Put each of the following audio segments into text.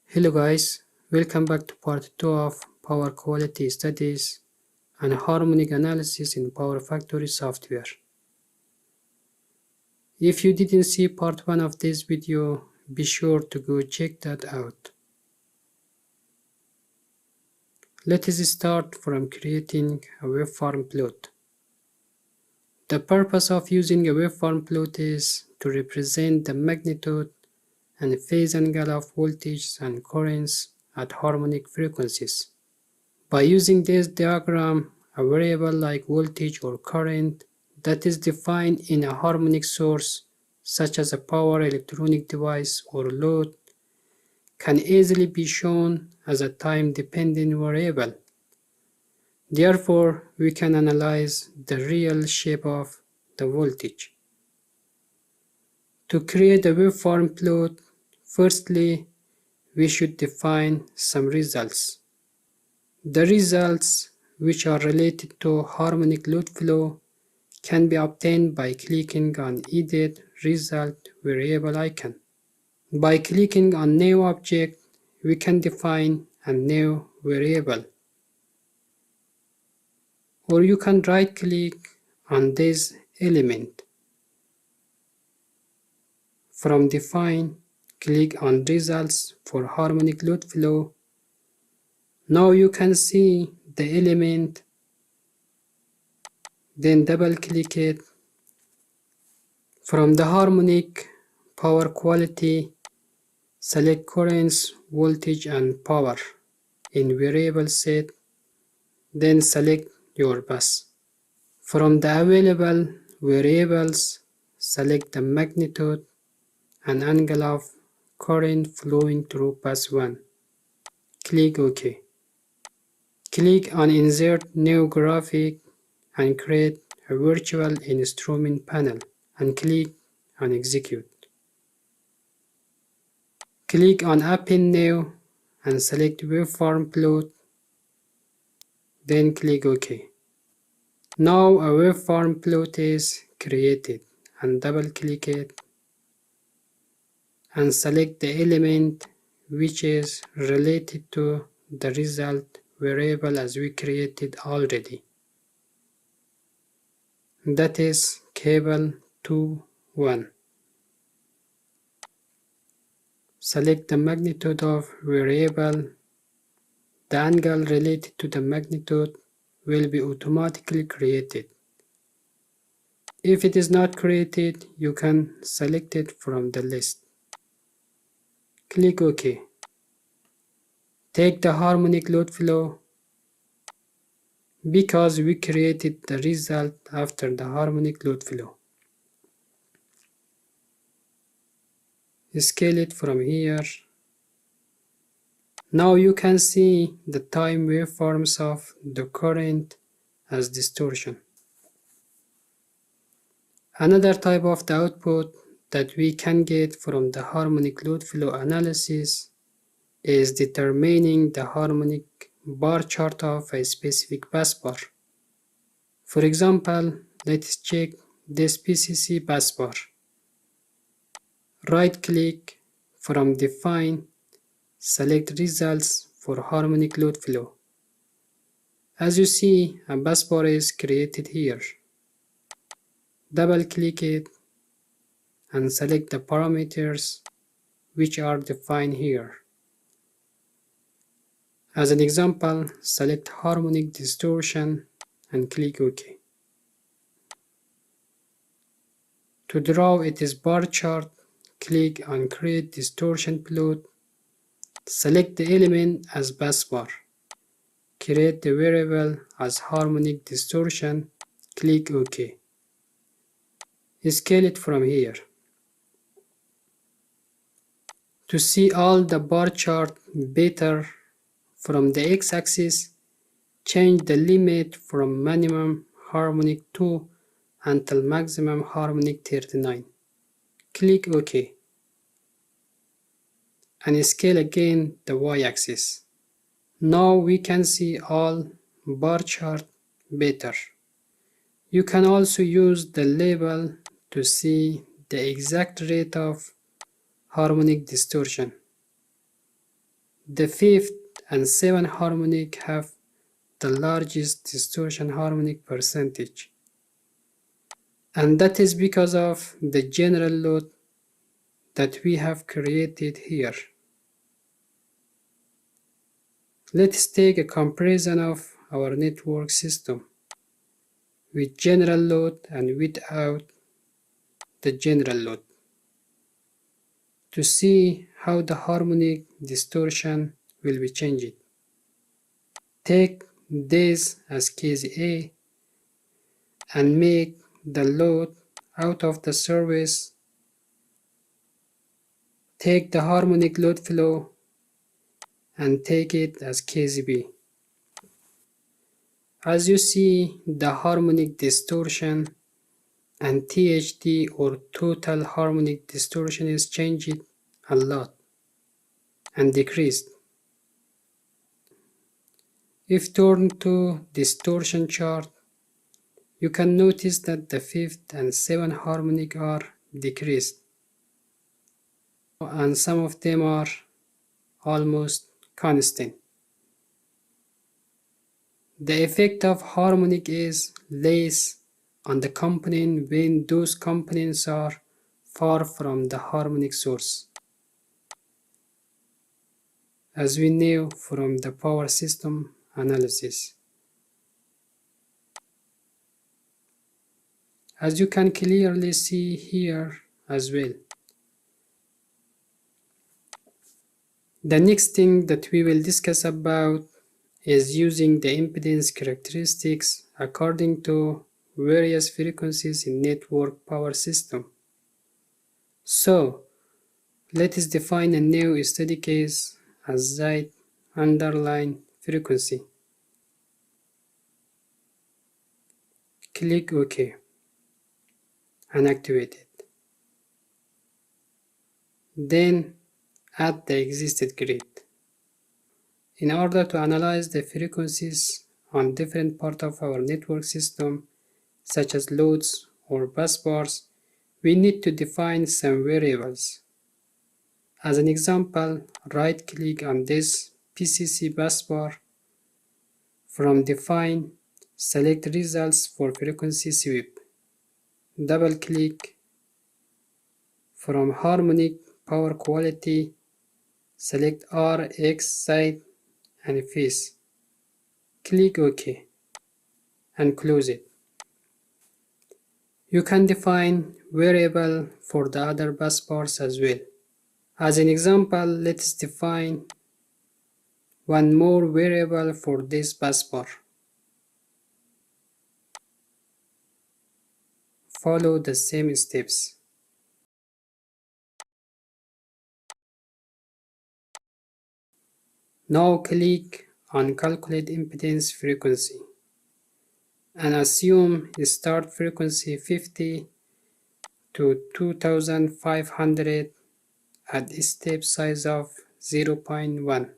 Hello guys, welcome back to part 2 of Power Quality Studies and Harmonic Analysis in PowerFactory software. If you didn't see part 1 of this video, be sure to go check that out. Let us start from creating a waveform plot. The purpose of using a waveform plot is to represent the magnitude and phase angle of voltage and currents at harmonic frequencies. By using this diagram, a variable like voltage or current that is defined in a harmonic source, such as a power electronic device or load, can easily be shown as a time-dependent variable. Therefore, we can analyze the real shape of the voltage. To create a waveform plot, firstly, we should define some results. The results, which are related to harmonic load flow, can be obtained by clicking on Edit Result Variable icon. By clicking on New Object, we can define a new variable. Or you can right-click on this element. From Define, click on Results for harmonic load flow. Now you can see the element, then double-click it. From the harmonic power quality, select currents, voltage and power in variable set, then select your bus. From the available variables, select the magnitude and angle of current flowing through bus 1. Click OK. Click on Insert New Graphic and create a virtual instrument panel and click on Execute. Click on Append New and select Waveform Plot, then click OK. Now a waveform plot is created, and double-click it and select the element which is related to the result variable as we created already. That is cable 2-1. Select the magnitude of variable. The angle related to the magnitude will be automatically created. If it is not created, you can select it from the list. Click OK. Take the harmonic load flow. Because we created the result after the harmonic load flow. Scale it from here. Now you can see the time waveforms of the current as distortion. Another type of the output that we can get from the harmonic load flow analysis is determining the harmonic bar chart of a specific busbar. For example, let's check this PCC busbar. Right-click, from Define, select Results for harmonic load flow. As you see, a busbar is created here. Double-click it and select the parameters which are defined here. As an example, select harmonic distortion and click OK. To draw its bar chart, click on Create Distortion Plot. Select the element as busbar. Create the variable as harmonic distortion. Click OK. Scale it from here. To see all the bar chart better, from the x-axis, change the limit from minimum harmonic 2 until maximum harmonic 39. Click OK. And scale again the y-axis. Now we can see all bar chart better. You can also use the label to see the exact rate of harmonic distortion. The fifth and seventh harmonic have the largest distortion harmonic percentage, and that is because of the general load that we have created here. Let's take a comparison of our network system with general load and without the general load to see how the harmonic distortion will be changed. Take this as case A and make the load out of the service. Take the harmonic load flow and take it as case B. As you see, the harmonic distortion and THD or total harmonic distortion is changed a lot and decreased. If turned to distortion chart, you can notice that the fifth and seventh harmonic are decreased, and some of them are almost constant. The effect of harmonic is less on the component when those components are far from the harmonic source, as we know from the power system analysis. As you can clearly see here as well. The next thing that we will discuss about is using the impedance characteristics according to various frequencies in network power system. So, let us define a new steady case as Z underline frequency. Click OK and activate it. Then add the existed grid. In order to analyze the frequencies on different parts of our network system, such as loads or bus bars, we need to define some variables. As an example, right-click on this PCC bus bar. From Define, select Results for Frequency Sweep. Double-click. From Harmonic Power Quality, select R, X, Z, and Phase. Click OK and close it. You can define variable for the other bus bars as well. As an example, let's define one more variable for this bus bar. Follow the same steps. Now click on Calculate Impedance Frequency and assume start frequency 50 to 2500 at step size of 0.1.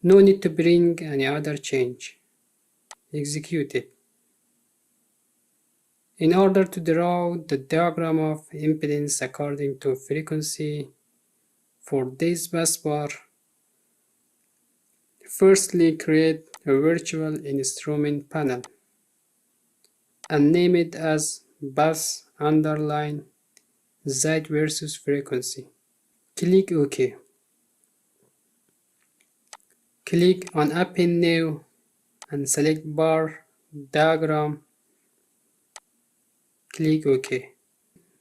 No need to bring any other change. Execute it. In order to draw the diagram of impedance according to frequency for this bus bar, firstly create a virtual instrument panel and name it as bus underline Z versus frequency. Click OK. Click on Append New and select Bar Diagram. Click OK.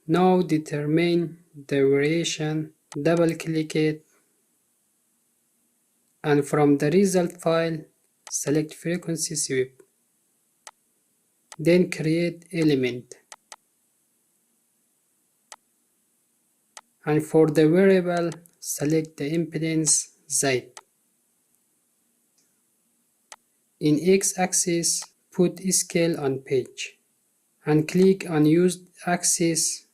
Now determine the variation, double click it, and from the result file select frequency sweep. Then create element. And for the variable select the impedance Z. In X-axis put scale on page and click on used axis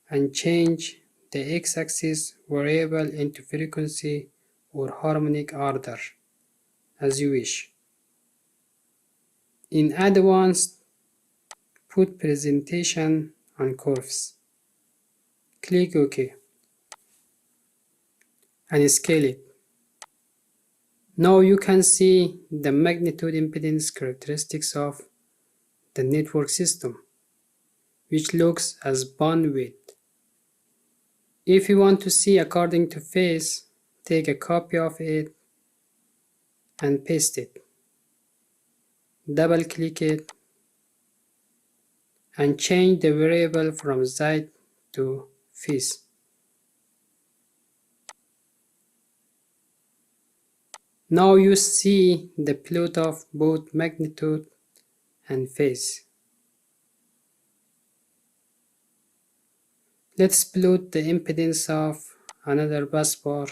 and change the X-axis variable into frequency or harmonic order as you wish. In advanced put presentation on curves. Click OK and scale it. Now you can see the magnitude impedance characteristics of the network system, which looks as bandwidth. If you want to see according to phase, take a copy of it and paste it. Double click it and change the variable from Z to phase. Now you see the plot of both magnitude and phase. Let's plot the impedance of another busbar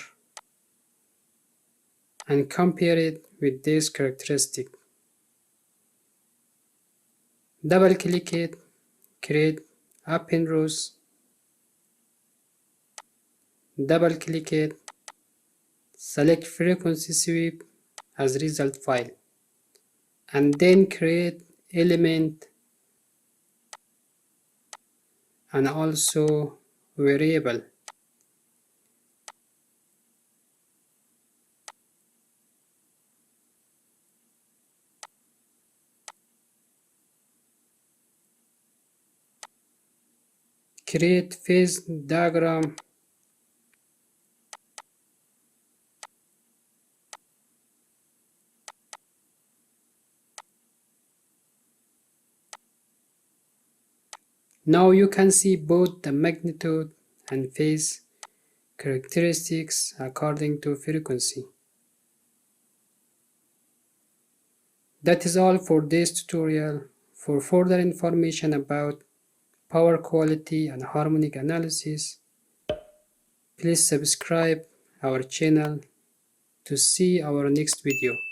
and compare it with this characteristic. Double click it, create append rows, double click it, select frequency sweep as result file, and then create element and also variable. Create phase diagram Now you can see both the magnitude and phase characteristics according to frequency. That is all for this tutorial. For further information about power quality and harmonic analysis, please subscribe our channel to see our next video.